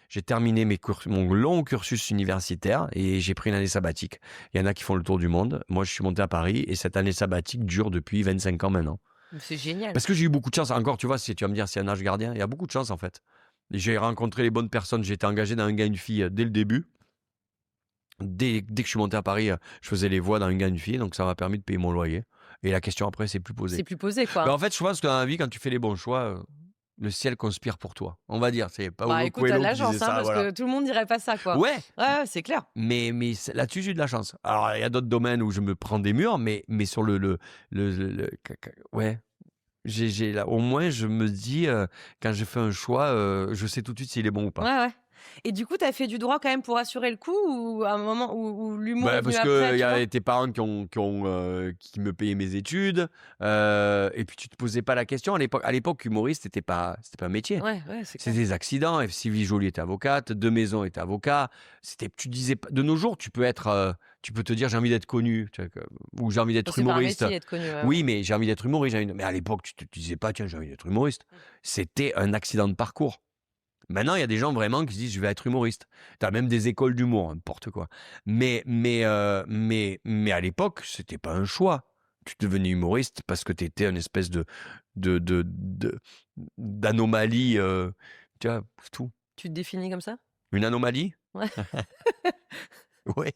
J'ai terminé mon long cursus universitaire et j'ai pris une année sabbatique. Il y en a qui font le tour du monde. Moi, je suis monté à Paris et cette année sabbatique dure depuis 25 ans maintenant. C'est génial. Parce que j'ai eu beaucoup de chance. Encore, tu vois, si tu vas me dire, c'est un âge gardien. Il y a beaucoup de chance, en fait. J'ai rencontré les bonnes personnes. J'ai été engagé dans un gars et une fille dès le début. Dès que je suis monté à Paris, je faisais les voix dans une gars et une fille. Donc, ça m'a permis de payer mon loyer. Et la question après, c'est plus C'est posée. plus posé, Ben, quoi. en fait, je pense que dans la vie, quand tu fais les bons choix, le ciel conspire pour toi. On va dire. C'est Bah, Paulo écoute, t'as de Coelho la qui disait chance, hein, ça. parce Voilà. que tout le monde dirait pas ça, quoi. Ouais, Ouais, c'est clair. mais là-dessus, j'ai eu de la chance. Alors, il y a d'autres domaines où je me prends des murs, mais sur ouais. Au moins, je me dis, quand je fais un choix, je sais tout de suite s'il est bon ou pas. Ouais, ouais. Et du coup, t'as fait du droit quand même pour assurer le coup ou à un moment où l'humour est Bah, venu parce après, que il y tu vois? a tes parents qui me payaient mes études, et puis tu te posais pas la question. À l'époque, humoriste, c'était pas un métier. Ouais, ouais, c'est C'était clair. des accidents. Et Sylvie Joly était avocate, De Maison était avocat. Tu disais pas. De nos jours, tu peux te dire j'ai envie d'être connu, tu vois, ou j'ai envie Bon, d'être c'est pas un humoriste. métier être connu, ouais, Oui, ouais. mais j'ai envie d'être humoriste. Mais à l'époque, tu disais pas tiens j'ai envie d'être humoriste. C'était un accident de parcours. Maintenant, il y a des gens vraiment qui se disent je vais être humoriste. T'as même des écoles d'humour, n'importe quoi. Mais à l'époque, c'était pas un choix. Tu devenais humoriste parce que t'étais une espèce de, de, de- d'anomalie, tu vois, c'est tout. Tu te définis comme ça? Une anomalie? Ouais. Ouais.